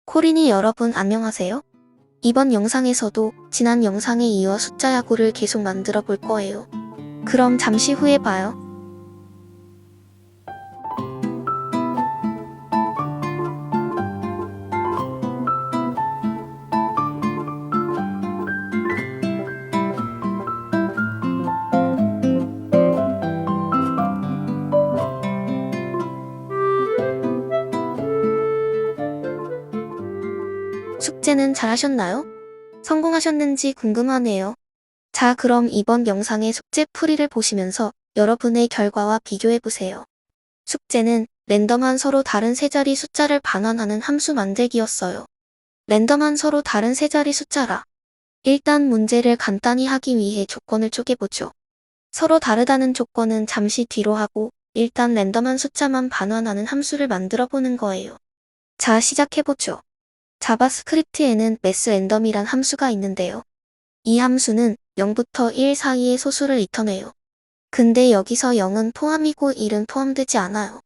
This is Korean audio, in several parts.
코린이 여러분 안녕하세요? 이번 영상에서도 지난 영상에 이어 숫자 야구를 계속 만들어 볼 거예요. 그럼 잠시 후에 봐요. 숙제는 잘하셨나요? 성공하셨는지 궁금하네요. 자, 그럼 이번 영상의 숙제 풀이를 보시면서 여러분의 결과와 비교해보세요. 숙제는 랜덤한 서로 다른 세 자리 숫자를 반환하는 함수 만들기였어요. 랜덤한 서로 다른 세 자리 숫자라. 일단 문제를 간단히 하기 위해 조건을 쪼개보죠. 서로 다르다는 조건은 잠시 뒤로 하고 일단 랜덤한 숫자만 반환하는 함수를 만들어 보는 거예요. 자, 시작해보죠. 자바스크립트에는 매스랜덤이란 함수가 있는데요. 이 함수는 0부터 1 사이의 소수를 리턴해요. 근데 여기서 0은 포함이고 1은 포함되지 않아요.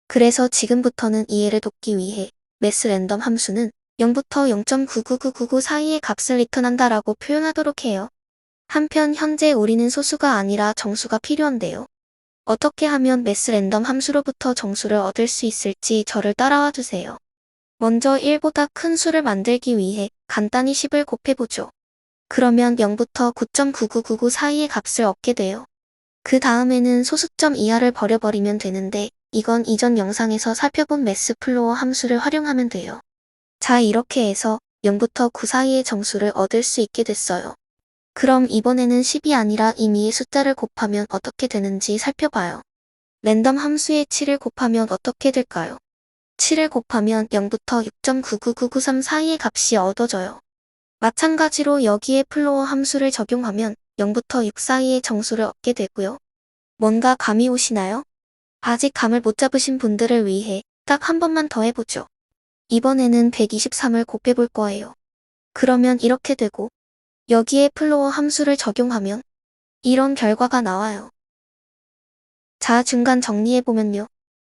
그래서 지금부터는 이해를 돕기 위해 매스랜덤 함수는 0부터 0.99999 사이의 값을 리턴한다라고 표현하도록 해요. 한편 현재 우리는 소수가 아니라 정수가 필요한데요. 어떻게 하면 매스랜덤 함수로부터 정수를 얻을 수 있을지 저를 따라와 주세요. 먼저 1보다 큰 수를 만들기 위해 간단히 10을 곱해보죠. 그러면 0부터 9.9999 사이의 값을 얻게 돼요. 그 다음에는 소수점 이하를 버려버리면 되는데 이건 이전 영상에서 살펴본 매스플로어 함수를 활용하면 돼요. 자, 이렇게 해서 0부터 9 사이의 정수를 얻을 수 있게 됐어요. 그럼 이번에는 10이 아니라 임의의 숫자를 곱하면 어떻게 되는지 살펴봐요. 랜덤 함수에 7을 곱하면 어떻게 될까요? 7을 곱하면 0부터 6.99993 사이의 값이 얻어져요. 마찬가지로 여기에 플로어 함수를 적용하면 0부터 6 사이의 정수를 얻게 되고요. 뭔가 감이 오시나요? 아직 감을 못 잡으신 분들을 위해 딱 한 번만 더 해보죠. 이번에는 123을 곱해볼 거예요. 그러면 이렇게 되고 여기에 플로어 함수를 적용하면 이런 결과가 나와요. 자, 중간 정리해보면요.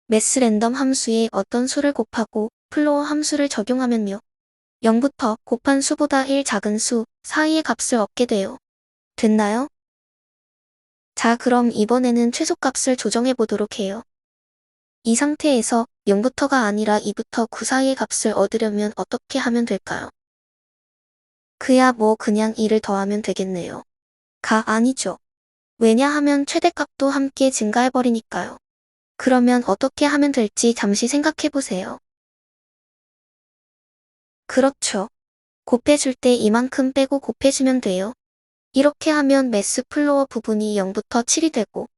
매스랜덤 함수에 어떤 수를 곱하고 플로어 함수를 적용하면요. 0부터 곱한 수보다 1 작은 수 사이의 값을 얻게 돼요. 됐나요? 자, 그럼 이번에는 최소값을 조정해보도록 해요. 이 상태에서 0부터가 아니라 2부터 9 사이의 값을 얻으려면 어떻게 하면 될까요? 그야 뭐 그냥 2를 더하면 되겠네요. 아니죠. 왜냐하면 최대값도 함께 증가해버리니까요. 그러면 어떻게 하면 될지 잠시 생각해보세요. 그렇죠. 곱해줄 때 이만큼 빼고 곱해주면 돼요. 이렇게 하면 매스 플로어 부분이 0부터 7이 되고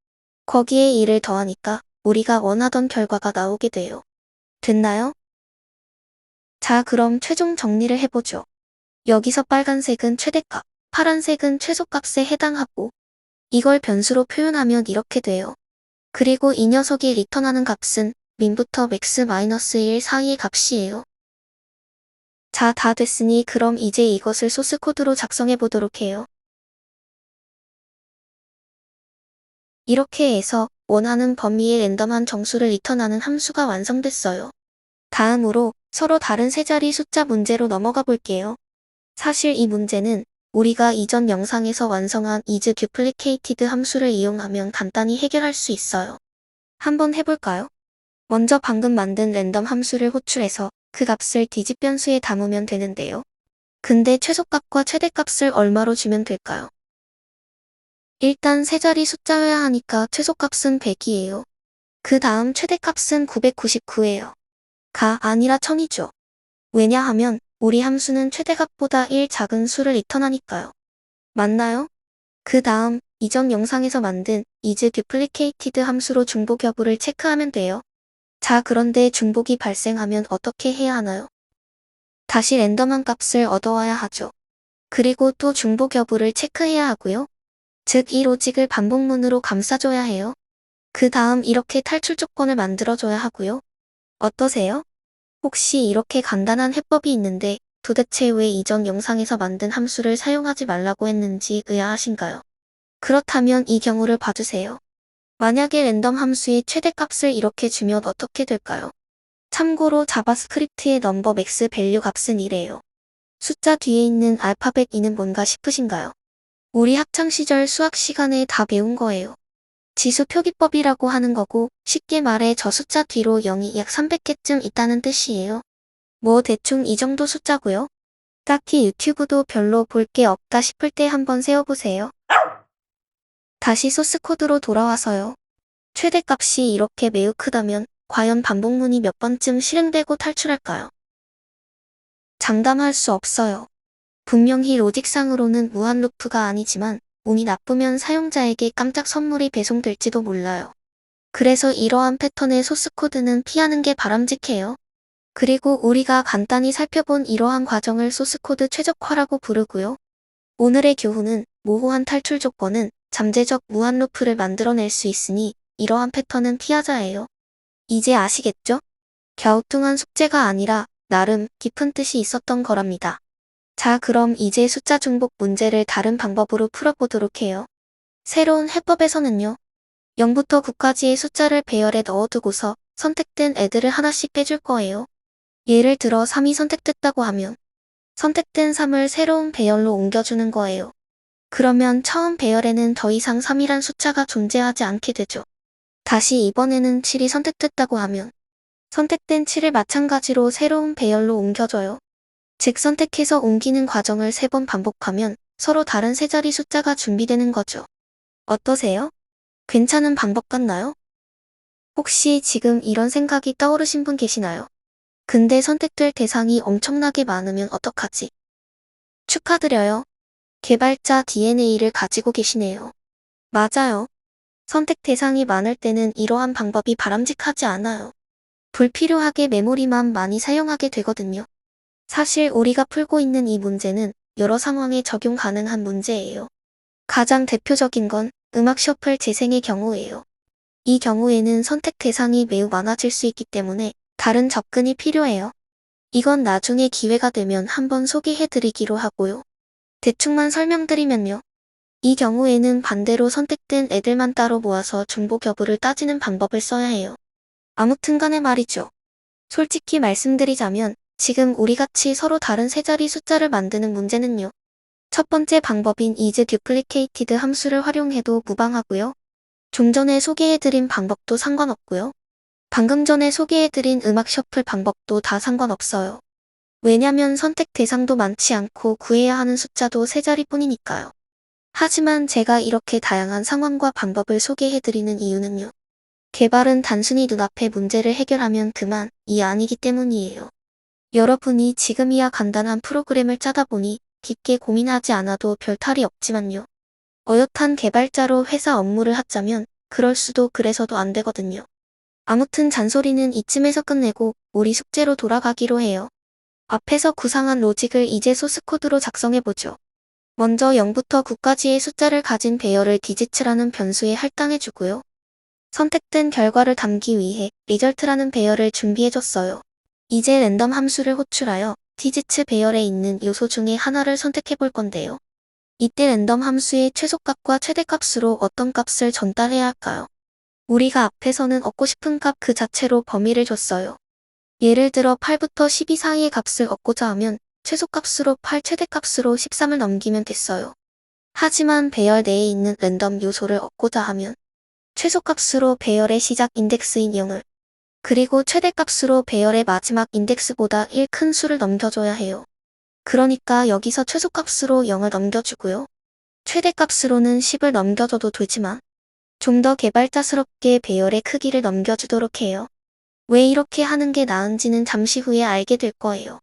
거기에 2를 더하니까 우리가 원하던 결과가 나오게 돼요. 됐나요? 자, 그럼 최종 정리를 해보죠. 여기서 빨간색은 최대값, 파란색은 최소값에 해당하고 이걸 변수로 표현하면 이렇게 돼요. 그리고 이 녀석이 리턴하는 값은 민부터 맥스 마이너스 1 사이의 값이에요. 자, 다 됐으니 그럼 이제 이것을 소스 코드로 작성해 보도록 해요. 이렇게 해서 원하는 범위의 랜덤한 정수를 리턴하는 함수가 완성됐어요. 다음으로 서로 다른 세 자리 숫자 문제로 넘어가 볼게요. 사실 이 문제는 우리가 이전 영상에서 완성한 isDuplicated 함수를 이용하면 간단히 해결할 수 있어요. 한번 해볼까요? 먼저 방금 만든 랜덤 함수를 호출해서 그 값을 디짓 변수에 담으면 되는데요. 근데 최소값과 최대값을 얼마로 주면 될까요? 일단 세 자리 숫자여야 하니까 최소값은 100이에요. 그 다음 최대값은 999예요. 아니라 1000이죠. 왜냐하면 우리 함수는 최대값보다 1 작은 수를 리턴하니까요. 맞나요? 그 다음 이전 영상에서 만든 isDuplicated 함수로 중복 여부를 체크하면 돼요. 자, 그런데 중복이 발생하면 어떻게 해야 하나요? 다시 랜덤한 값을 얻어와야 하죠. 그리고 또 중복 여부를 체크해야 하고요. 즉 이 로직을 반복문으로 감싸줘야 해요. 그 다음 이렇게 탈출 조건을 만들어줘야 하고요. 어떠세요? 혹시 이렇게 간단한 해법이 있는데 도대체 왜 이전 영상에서 만든 함수를 사용하지 말라고 했는지 의아하신가요? 그렇다면 이 경우를 봐주세요. 만약에 랜덤 함수의 최대값을 이렇게 주면 어떻게 될까요? 참고로 자바스크립트의 넘버 맥스 밸류 값은 이래요. 숫자 뒤에 있는 알파벳 E는 뭔가 싶으신가요? 우리 학창시절 수학 시간에 다 배운 거예요. 지수 표기법이라고 하는 거고, 쉽게 말해 저 숫자 뒤로 0이 약 300개쯤 있다는 뜻이에요. 뭐 대충 이 정도 숫자고요. 딱히 유튜브도 별로 볼 게 없다 싶을 때 한번 세어보세요. 다시 소스 코드로 돌아와서요. 최대값이 이렇게 매우 크다면 과연 반복문이 몇 번쯤 실행되고 탈출할까요? 장담할 수 없어요. 분명히 로직상으로는 무한 루프가 아니지만 운이 나쁘면 사용자에게 깜짝 선물이 배송될지도 몰라요. 그래서 이러한 패턴의 소스 코드는 피하는 게 바람직해요. 그리고 우리가 간단히 살펴본 이러한 과정을 소스 코드 최적화라고 부르고요. 오늘의 교훈은 모호한 탈출 조건은 잠재적 무한 루프를 만들어낼 수 있으니 이러한 패턴은 피하자예요. 이제 아시겠죠? 갸우뚱한 숙제가 아니라 나름 깊은 뜻이 있었던 거랍니다. 자, 그럼 이제 숫자 중복 문제를 다른 방법으로 풀어보도록 해요. 새로운 해법에서는요. 0부터 9까지의 숫자를 배열에 넣어두고서 선택된 애들을 하나씩 빼줄 거예요. 예를 들어 3이 선택됐다고 하면 선택된 3을 새로운 배열로 옮겨주는 거예요. 그러면 처음 배열에는 더 이상 3이란 숫자가 존재하지 않게 되죠. 다시 이번에는 7이 선택됐다고 하면 선택된 7을 마찬가지로 새로운 배열로 옮겨줘요. 즉 선택해서 옮기는 과정을 3번 반복하면 서로 다른 세 자리 숫자가 준비되는 거죠. 어떠세요? 괜찮은 방법 같나요? 혹시 지금 이런 생각이 떠오르신 분 계시나요? 근데 선택될 대상이 엄청나게 많으면 어떡하지? 축하드려요. 개발자 DNA를 가지고 계시네요. 맞아요. 선택 대상이 많을 때는 이러한 방법이 바람직하지 않아요. 불필요하게 메모리만 많이 사용하게 되거든요. 사실 우리가 풀고 있는 이 문제는 여러 상황에 적용 가능한 문제예요. 가장 대표적인 건 음악 셔플 재생의 경우예요. 이 경우에는 선택 대상이 매우 많아질 수 있기 때문에 다른 접근이 필요해요. 이건 나중에 기회가 되면 한번 소개해드리기로 하고요. 대충만 설명드리면요. 이 경우에는 반대로 선택된 애들만 따로 모아서 중복 여부를 따지는 방법을 써야 해요. 아무튼 간에 말이죠. 솔직히 말씀드리자면 지금 우리같이 서로 다른 세 자리 숫자를 만드는 문제는요. 첫 번째 방법인 isDuplicated 함수를 활용해도 무방하고요. 좀 전에 소개해드린 방법도 상관없고요. 방금 전에 소개해드린 음악 셔플 방법도 다 상관없어요. 왜냐면 선택 대상도 많지 않고 구해야 하는 숫자도 세 자리뿐이니까요. 하지만 제가 이렇게 다양한 상황과 방법을 소개해드리는 이유는요. 개발은 단순히 눈앞의 문제를 해결하면 그만이 아니기 때문이에요. 여러분이 지금이야 간단한 프로그램을 짜다 보니 깊게 고민하지 않아도 별 탈이 없지만요. 어엿한 개발자로 회사 업무를 하자면 그럴 수도 그래서도 안 되거든요. 아무튼 잔소리는 이쯤에서 끝내고 우리 숙제로 돌아가기로 해요. 앞에서 구상한 로직을 이제 소스코드로 작성해보죠. 먼저 0부터 9까지의 숫자를 가진 배열을 디지츠라는 변수에 할당해주고요. 선택된 결과를 담기 위해 리절트라는 배열을 준비해줬어요. 이제 랜덤 함수를 호출하여 디지츠 배열에 있는 요소 중에 하나를 선택해볼 건데요. 이때 랜덤 함수의 최소값과 최대값으로 어떤 값을 전달해야 할까요? 우리가 앞에서는 얻고 싶은 값 그 자체로 범위를 줬어요. 예를 들어 8부터 12 사이의 값을 얻고자 하면 최소값으로 8, 최대값으로 13을 넘기면 됐어요. 하지만 배열 내에 있는 랜덤 요소를 얻고자 하면 최소값으로 배열의 시작 인덱스인 0을 그리고 최대값으로 배열의 마지막 인덱스보다 1 큰 수를 넘겨줘야 해요. 그러니까 여기서 최소값으로 0을 넘겨주고요. 최대값으로는 10을 넘겨줘도 되지만 좀 더 개발자스럽게 배열의 크기를 넘겨주도록 해요. 왜 이렇게 하는 게 나은지는 잠시 후에 알게 될 거예요.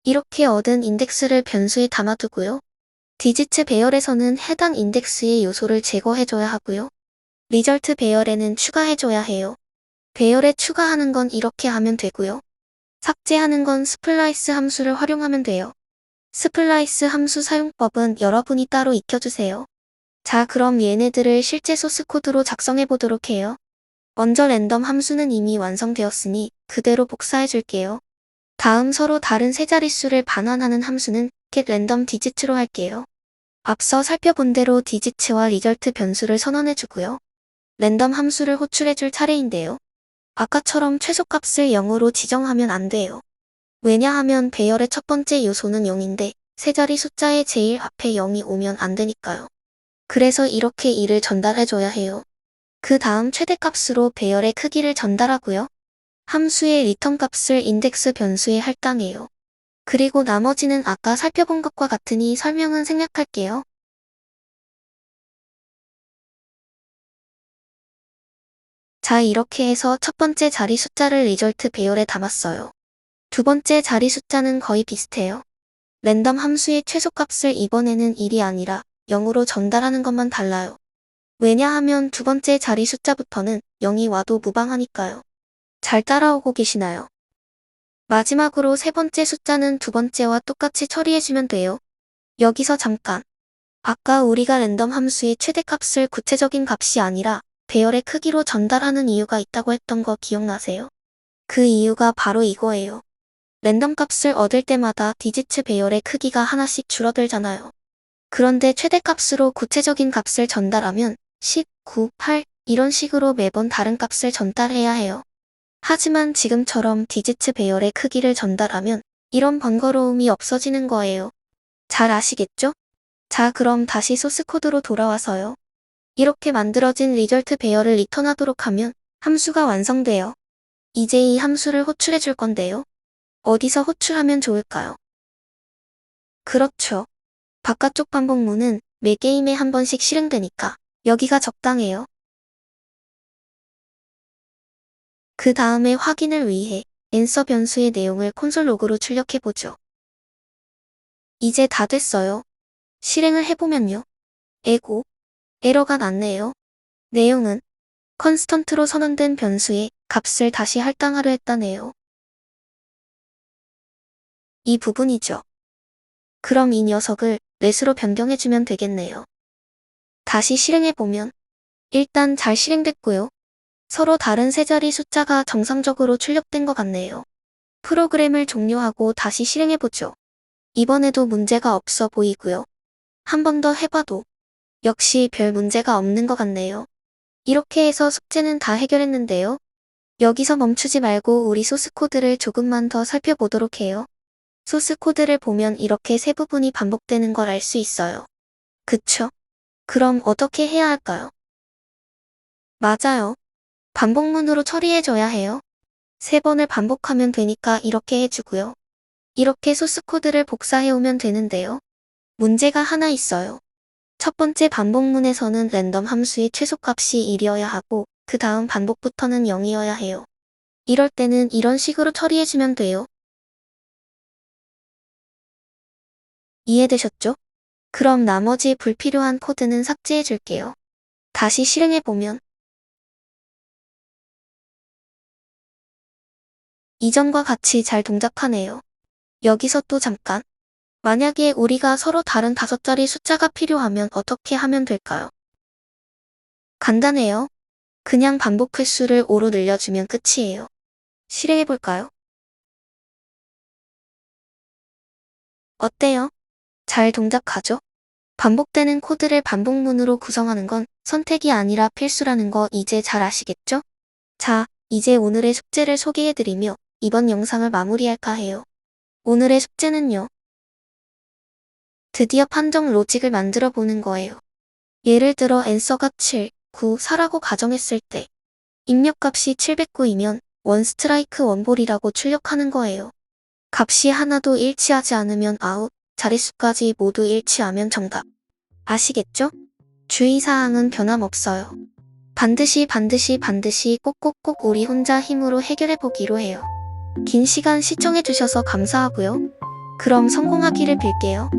이렇게 얻은 인덱스를 변수에 담아두고요. 디지츠 배열에서는 해당 인덱스의 요소를 제거해줘야 하고요. 리절트 배열에는 추가해줘야 해요. 배열에 추가하는 건 이렇게 하면 되고요. 삭제하는 건 스플라이스 함수를 활용하면 돼요. 스플라이스 함수 사용법은 여러분이 따로 익혀주세요. 자, 그럼 얘네들을 실제 소스 코드로 작성해보도록 해요. 먼저 랜덤 함수는 이미 완성되었으니 그대로 복사해줄게요. 다음 서로 다른 세 자릿수를 반환하는 함수는 getRandomDigit로 할게요. 앞서 살펴본 대로 디지츠와 리절트 변수를 선언해주고요. 랜덤 함수를 호출해줄 차례인데요. 아까처럼 최소값을 0으로 지정하면 안 돼요. 왜냐하면 배열의 첫 번째 요소는 0인데 세 자리 숫자의 제일 앞에 0이 오면 안 되니까요. 그래서 이렇게 2를 전달해줘야 해요. 그 다음 최대값으로 배열의 크기를 전달하고요. 함수의 리턴 값을 인덱스 변수에 할당해요. 그리고 나머지는 아까 살펴본 것과 같으니 설명은 생략할게요. 자, 이렇게 해서 첫 번째 자리 숫자를 리절트 배열에 담았어요. 두 번째 자리 숫자는 거의 비슷해요. 랜덤 함수의 최소값을 이번에는 1이 아니라 0으로 전달하는 것만 달라요. 왜냐하면 두 번째 자리 숫자부터는 0이 와도 무방하니까요. 잘 따라오고 계시나요? 마지막으로 세 번째 숫자는 두 번째와 똑같이 처리해주면 돼요. 여기서 잠깐. 아까 우리가 랜덤 함수의 최대값을 구체적인 값이 아니라 배열의 크기로 전달하는 이유가 있다고 했던 거 기억나세요? 그 이유가 바로 이거예요. 랜덤 값을 얻을 때마다 디지트 배열의 크기가 하나씩 줄어들잖아요. 그런데 최대값으로 구체적인 값을 전달하면 10, 9, 8 이런 식으로 매번 다른 값을 전달해야 해요. 하지만 지금처럼 디지트 배열의 크기를 전달하면 이런 번거로움이 없어지는 거예요. 잘 아시겠죠? 자, 그럼 다시 소스 코드로 돌아와서요. 이렇게 만들어진 리절트 배열을 리턴하도록 하면 함수가 완성돼요. 이제 이 함수를 호출해 줄 건데요. 어디서 호출하면 좋을까요? 그렇죠. 바깥쪽 반복문은 매 게임에 한 번씩 실행되니까 여기가 적당해요. 그 다음에 확인을 위해 answer 변수의 내용을 콘솔 로그로 출력해보죠. 이제 다 됐어요. 실행을 해보면요. 에고, 에러가 났네요. 내용은 컨스턴트로 선언된 변수에 값을 다시 할당하려 했다네요. 이 부분이죠. 그럼 이 녀석을 let으로 변경해주면 되겠네요. 다시 실행해보면 일단 잘 실행됐고요. 서로 다른 세 자리 숫자가 정상적으로 출력된 것 같네요. 프로그램을 종료하고 다시 실행해보죠. 이번에도 문제가 없어 보이고요. 한 번 더 해봐도 역시 별 문제가 없는 것 같네요. 이렇게 해서 숙제는 다 해결했는데요. 여기서 멈추지 말고 우리 소스 코드를 조금만 더 살펴보도록 해요. 소스 코드를 보면 이렇게 세 부분이 반복되는 걸 알 수 있어요. 그쵸? 그럼 어떻게 해야 할까요? 맞아요. 반복문으로 처리해줘야 해요. 세 번을 반복하면 되니까 이렇게 해주고요. 이렇게 소스 코드를 복사해오면 되는데요. 문제가 하나 있어요. 첫 번째 반복문에서는 랜덤 함수의 최소값이 1이어야 하고 그 다음 반복부터는 0이어야 해요. 이럴 때는 이런 식으로 처리해주면 돼요. 이해되셨죠? 그럼 나머지 불필요한 코드는 삭제해줄게요. 다시 실행해보면 이전과 같이 잘 동작하네요. 여기서 또 잠깐. 만약에 우리가 서로 다른 5자리 숫자가 필요하면 어떻게 하면 될까요? 간단해요. 그냥 반복 횟수를 5로 늘려주면 끝이에요. 실행해볼까요? 어때요? 잘 동작하죠? 반복되는 코드를 반복문으로 구성하는 건 선택이 아니라 필수라는 거 이제 잘 아시겠죠? 자, 이제 오늘의 숙제를 소개해드리며 이번 영상을 마무리할까 해요. 오늘의 숙제는요. 드디어 판정 로직을 만들어 보는 거예요. 예를 들어 answer가 7, 9, 4라고 가정했을 때 입력값이 709이면 원 스트라이크 원볼이라고 출력하는 거예요. 값이 하나도 일치하지 않으면 아웃, 자릿수까지 모두 일치하면 정답. 아시겠죠? 주의사항은 변함없어요. 반드시 꼭꼭꼭 우리 혼자 힘으로 해결해보기로 해요. 긴 시간 시청해주셔서 감사하고요. 그럼 성공하기를 빌게요.